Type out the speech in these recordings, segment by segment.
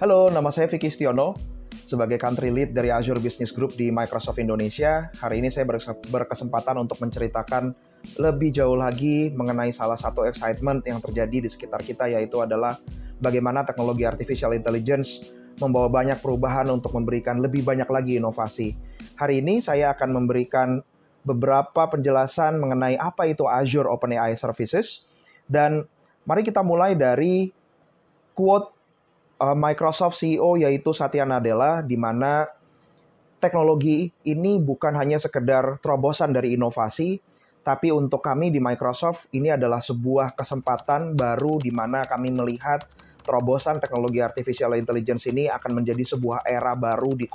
Halo, nama saya Vicky Stiono. Sebagai Country Lead dari Azure Business Group di Microsoft Indonesia, hari ini saya berkesempatan untuk menceritakan lebih jauh lagi mengenai salah satu excitement yang terjadi di sekitar kita, yaitu adalah bagaimana teknologi Artificial Intelligence membawa banyak perubahan untuk memberikan lebih banyak lagi inovasi. Hari ini saya akan memberikan beberapa penjelasan mengenai apa itu Azure OpenAI Services, dan mari kita mulai dari quote Microsoft CEO yaitu Satya Nadella, di mana teknologi ini bukan hanya sekedar terobosan dari inovasi, tapi untuk kami di Microsoft ini adalah sebuah kesempatan baru di mana kami melihat terobosan teknologi Artificial Intelligence ini akan menjadi sebuah era baru di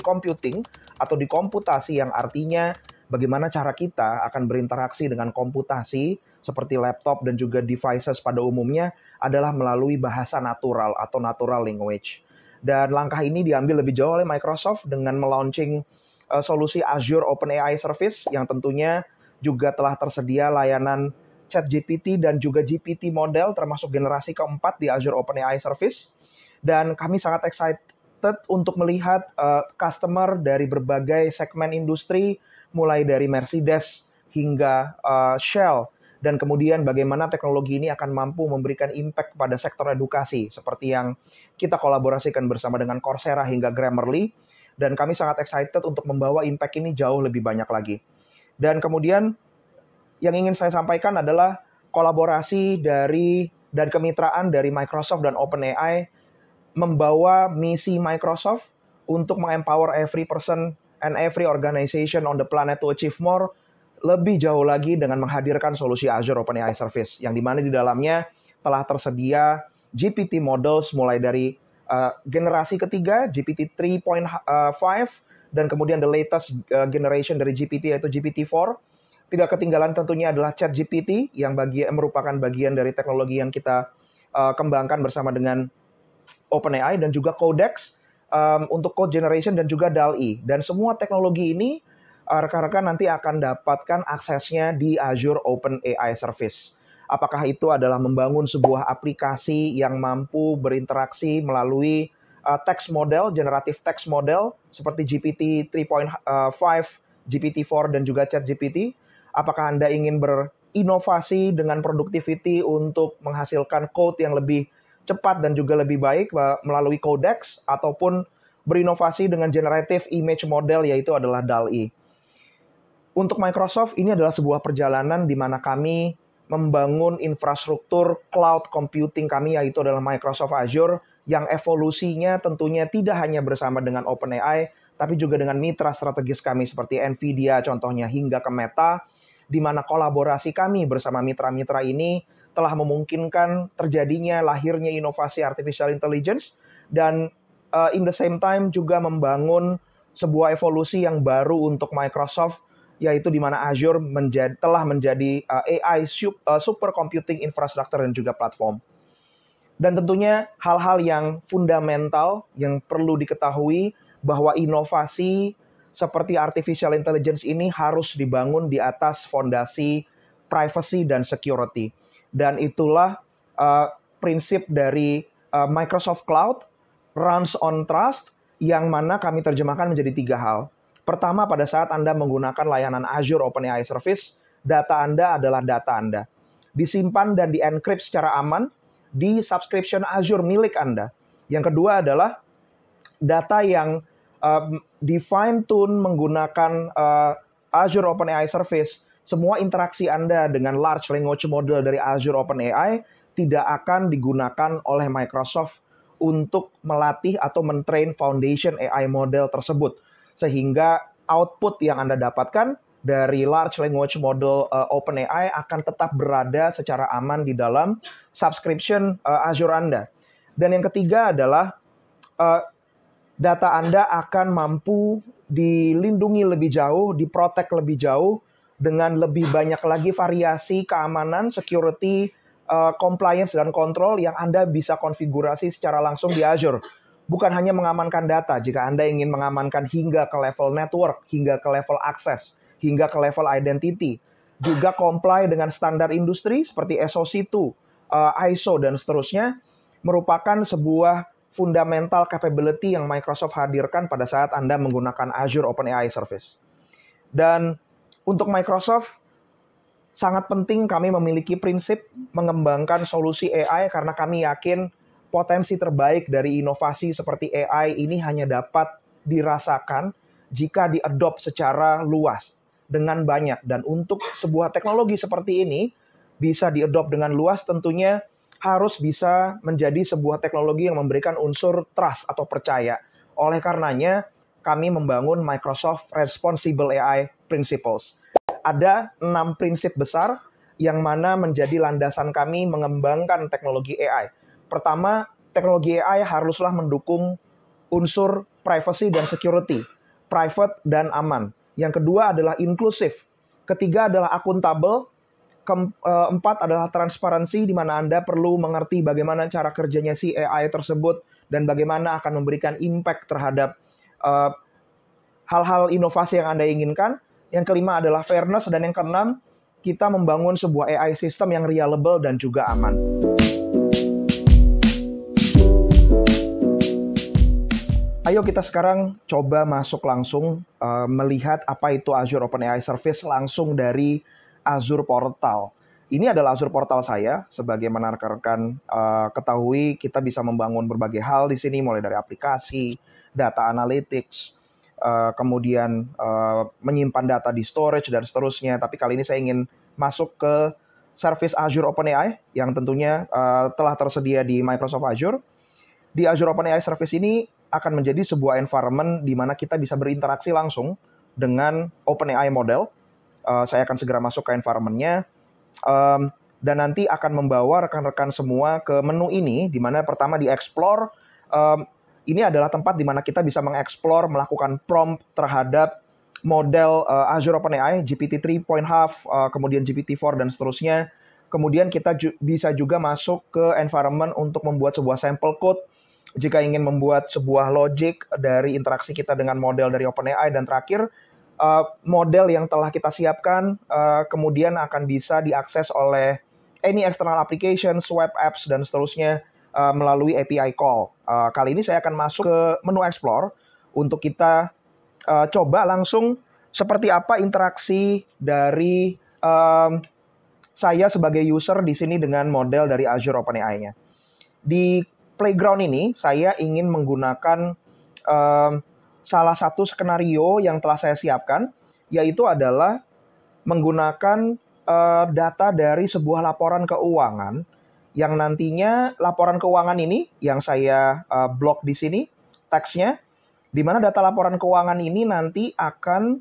computing atau di komputasi, yang artinya bagaimana cara kita akan berinteraksi dengan komputasi seperti laptop dan juga devices pada umumnya adalah melalui bahasa natural atau natural language. Dan langkah ini diambil lebih jauh oleh Microsoft dengan melaunching solusi Azure OpenAI Service yang tentunya juga telah tersedia layanan ChatGPT dan juga GPT model termasuk generasi keempat di Azure OpenAI Service. Dan kami sangat excited untuk melihat customer dari berbagai segmen industri, mulai dari Mercedes hingga Shell. Dan kemudian bagaimana teknologi ini akan mampu memberikan impact pada sektor edukasi, seperti yang kita kolaborasikan bersama dengan Coursera hingga Grammarly. Dan kami sangat excited untuk membawa impact ini jauh lebih banyak lagi. Dan kemudian yang ingin saya sampaikan adalah kolaborasi dan kemitraan dari Microsoft dan OpenAI membawa misi Microsoft untuk mengempower every person and every organization on the planet to achieve more lebih jauh lagi dengan menghadirkan solusi Azure OpenAI Service, yang dimana di dalamnya telah tersedia GPT models mulai dari generasi ketiga, GPT 3.5, dan kemudian the latest generation dari GPT yaitu GPT-4. Tidak ketinggalan tentunya adalah ChatGPT yang merupakan bagian dari teknologi yang kita kembangkan bersama dengan OpenAI, dan juga Codex untuk code generation dan juga DALL-E. Dan semua teknologi ini rekan-rekan nanti akan dapatkan aksesnya di Azure OpenAI Service. Apakah itu adalah membangun sebuah aplikasi yang mampu berinteraksi melalui text model, generative text model seperti GPT 3.5, GPT-4 dan juga ChatGPT. Apakah Anda ingin berinovasi dengan productivity untuk menghasilkan code yang lebih cepat dan juga lebih baik melalui Codex, ataupun berinovasi dengan generative image model yaitu adalah DALL-E. Untuk Microsoft ini adalah sebuah perjalanan di mana kami membangun infrastruktur cloud computing kami yaitu adalah Microsoft Azure, yang evolusinya tentunya tidak hanya bersama dengan OpenAI, tapi juga dengan mitra strategis kami seperti Nvidia contohnya hingga ke Meta, di mana kolaborasi kami bersama mitra-mitra ini telah memungkinkan terjadinya lahirnya inovasi Artificial Intelligence, dan in the same time juga membangun sebuah evolusi yang baru untuk Microsoft, yaitu di mana Azure telah menjadi AI supercomputing infrastructure dan juga platform. Dan tentunya hal-hal yang fundamental yang perlu diketahui bahwa inovasi seperti Artificial Intelligence ini harus dibangun di atas fondasi privacy dan security. Dan itulah prinsip dari Microsoft Cloud, runs on trust, yang mana kami terjemahkan menjadi 3 hal. Pertama, pada saat Anda menggunakan layanan Azure OpenAI Service, data Anda adalah data Anda. Disimpan dan di-encrypt secara aman di subscription Azure milik Anda. Yang kedua adalah data yang di-fine tune menggunakan Azure OpenAI Service. Semua interaksi Anda dengan large language model dari Azure OpenAI tidak akan digunakan oleh Microsoft untuk melatih atau mentrain foundation AI model tersebut. Sehingga output yang Anda dapatkan dari large language model OpenAI akan tetap berada secara aman di dalam subscription Azure Anda. Dan yang ketiga adalah data Anda akan mampu dilindungi lebih jauh, diprotek lebih jauh, dengan lebih banyak lagi variasi keamanan, security, compliance, dan kontrol yang Anda bisa konfigurasi secara langsung di Azure. Bukan hanya mengamankan data, jika Anda ingin mengamankan hingga ke level network, hingga ke level access, hingga ke level identity. Juga comply dengan standar industri seperti SOC 2, ISO, dan seterusnya, merupakan sebuah fundamental capability yang Microsoft hadirkan pada saat Anda menggunakan Azure OpenAI Service. Dan untuk Microsoft, sangat penting kami memiliki prinsip mengembangkan solusi AI karena kami yakin potensi terbaik dari inovasi seperti AI ini hanya dapat dirasakan jika diadopt secara luas dengan banyak. Dan untuk sebuah teknologi seperti ini bisa diadopt dengan luas, tentunya harus bisa menjadi sebuah teknologi yang memberikan unsur trust atau percaya. Oleh karenanya, kami membangun Microsoft Responsible AI Principles. Ada 6 prinsip besar yang mana menjadi landasan kami mengembangkan teknologi AI. Pertama, teknologi AI haruslah mendukung unsur privacy dan security, private dan aman. Yang kedua adalah inklusif. Ketiga adalah akuntabel. Keempat adalah transparansi, di mana Anda perlu mengerti bagaimana cara kerjanya si AI tersebut dan bagaimana akan memberikan impact terhadap hal-hal inovasi yang Anda inginkan. Yang kelima adalah fairness, dan yang keenam, kita membangun sebuah AI system yang reliable dan juga aman. Ayo kita sekarang coba masuk langsung melihat apa itu Azure OpenAI Service langsung dari Azure Portal. Ini adalah Azure Portal saya. Sebagaimana rekan-rekan ketahui, kita bisa membangun berbagai hal di sini, mulai dari aplikasi, data analytics, kemudian menyimpan data di storage dan seterusnya. Tapi kali ini saya ingin masuk ke service Azure OpenAI yang tentunya telah tersedia di Microsoft Azure. Di Azure OpenAI Service ini akan menjadi sebuah environment di mana kita bisa berinteraksi langsung dengan OpenAI model. Saya akan segera masuk ke environment-nya dan nanti akan membawa rekan-rekan semua ke menu ini, di mana pertama di Explore. Ini adalah tempat di mana kita bisa mengeksplor, melakukan prompt terhadap model Azure OpenAI, GPT 3.5, kemudian GPT-4, dan seterusnya. Kemudian kita bisa juga masuk ke environment untuk membuat sebuah sample code, jika ingin membuat sebuah logic dari interaksi kita dengan model dari OpenAI. Dan terakhir, model yang telah kita siapkan kemudian akan bisa diakses oleh any external applications, web apps, dan seterusnya, melalui API call. Kali ini saya akan masuk ke menu Explore untuk kita coba langsung seperti apa interaksi dari saya sebagai user di sini dengan model dari Azure OpenAI-nya. Di playground ini saya ingin menggunakan salah satu skenario yang telah saya siapkan, yaitu adalah menggunakan data dari sebuah laporan keuangan, yang nantinya laporan keuangan ini yang saya blok di sini teksnya, di mana data laporan keuangan ini nanti akan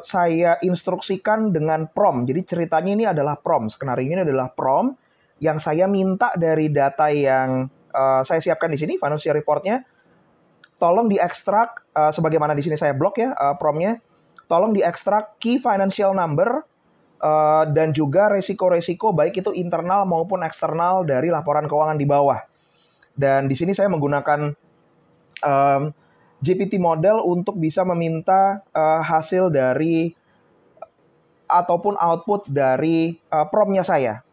saya instruksikan dengan prompt. Jadi ceritanya ini adalah prompt, skenario ini adalah prompt yang saya minta dari data yang saya siapkan di sini, financial report-nya. Tolong diekstrak, sebagaimana di sini saya blok ya prompt-nya, tolong diekstrak key financial number dan juga resiko-resiko baik itu internal maupun eksternal dari laporan keuangan di bawah. Dan di sini saya menggunakan GPT model untuk bisa meminta hasil dari ataupun output dari prompt-nya saya.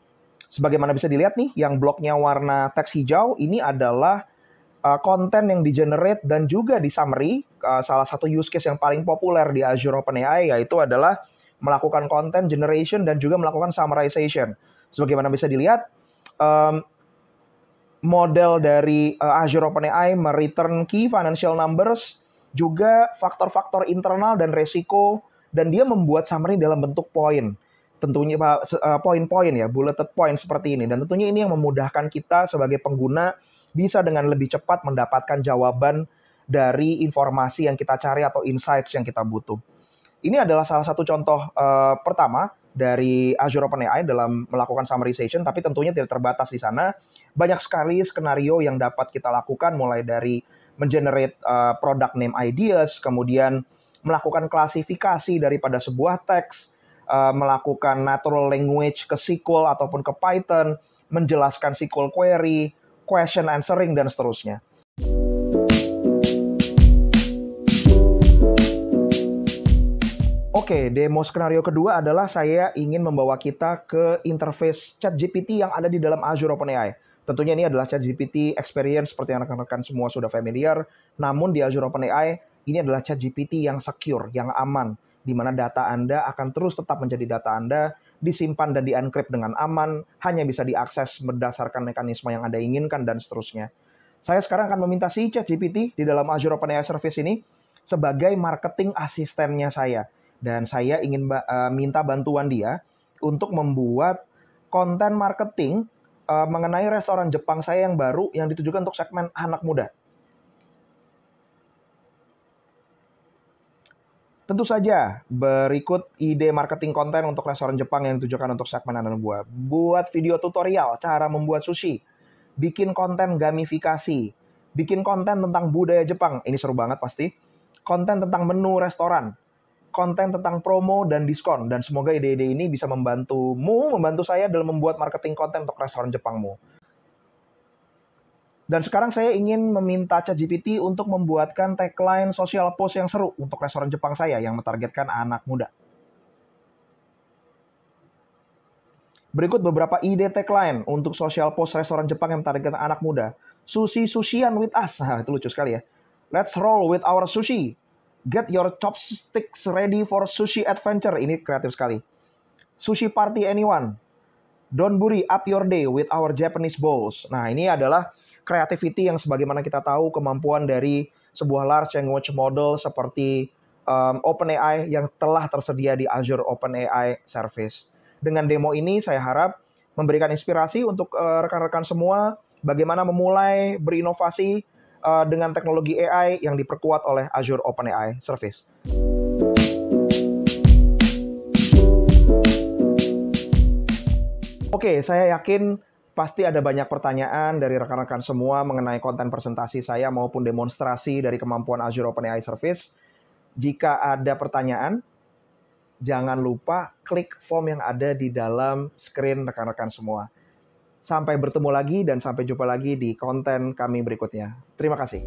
Sebagaimana bisa dilihat nih, yang bloknya warna teks hijau ini adalah konten yang di-generate dan juga di summary. Salah satu use case yang paling populer di Azure OpenAI yaitu adalah melakukan content generation dan juga melakukan summarization. Sebagaimana bisa dilihat, model dari Azure OpenAI mereturn key financial numbers, juga faktor-faktor internal dan resiko, dan dia membuat summary dalam bentuk poin. Tentunya poin-poin ya, bulleted point seperti ini. Dan tentunya ini yang memudahkan kita sebagai pengguna bisa dengan lebih cepat mendapatkan jawaban dari informasi yang kita cari atau insights yang kita butuh. Ini adalah salah satu contoh pertama dari Azure OpenAI dalam melakukan summarization, tapi tentunya tidak terbatas di sana. Banyak sekali skenario yang dapat kita lakukan, mulai dari mengenerate product name ideas, kemudian melakukan klasifikasi daripada sebuah teks, melakukan natural language ke SQL ataupun ke Python, menjelaskan SQL query, question answering, dan seterusnya. Oke, demo skenario kedua adalah saya ingin membawa kita ke interface ChatGPT yang ada di dalam Azure OpenAI. Tentunya ini adalah ChatGPT experience seperti yang rekan-rekan semua sudah familiar. Namun di Azure OpenAI, ini adalah ChatGPT yang secure, yang aman, di mana data Anda akan terus tetap menjadi data Anda, disimpan dan di-encrypt dengan aman, hanya bisa diakses berdasarkan mekanisme yang Anda inginkan, dan seterusnya. Saya sekarang akan meminta si ChatGPT di dalam Azure OpenAI Service ini sebagai marketing asistennya saya. Dan saya ingin minta bantuan dia untuk membuat konten marketing mengenai restoran Jepang saya yang baru yang ditujukan untuk segmen anak muda. Tentu saja, berikut ide marketing konten untuk restoran Jepang yang ditujukan untuk segmen anak muda. Buat video tutorial cara membuat sushi, bikin konten gamifikasi, bikin konten tentang budaya Jepang, ini seru banget pasti, konten tentang menu restoran, konten tentang promo dan diskon, dan semoga ide-ide ini bisa membantu saya dalam membuat marketing konten untuk restoran Jepangmu. Dan sekarang saya ingin meminta ChatGPT untuk membuatkan tagline social post yang seru untuk restoran Jepang saya yang mentargetkan anak muda. Berikut beberapa ide tagline untuk social post restoran Jepang yang mentargetkan anak muda. Sushi-sushian with us. Nah, itu lucu sekali ya. Let's roll with our sushi. Get your chopsticks ready for sushi adventure. Ini kreatif sekali. Sushi party anyone. Don't worry, up your day with our Japanese bowls. Nah, ini adalah creativity yang sebagaimana kita tahu kemampuan dari sebuah large language model seperti OpenAI yang telah tersedia di Azure OpenAI Service. Dengan demo ini saya harap memberikan inspirasi untuk rekan-rekan semua bagaimana memulai berinovasi dengan teknologi AI yang diperkuat oleh Azure OpenAI Service. Oke, saya yakin pasti ada banyak pertanyaan dari rekan-rekan semua mengenai konten presentasi saya maupun demonstrasi dari kemampuan Azure OpenAI Service. Jika ada pertanyaan, jangan lupa klik form yang ada di dalam screen rekan-rekan semua. Sampai bertemu lagi dan sampai jumpa lagi di konten kami berikutnya. Terima kasih.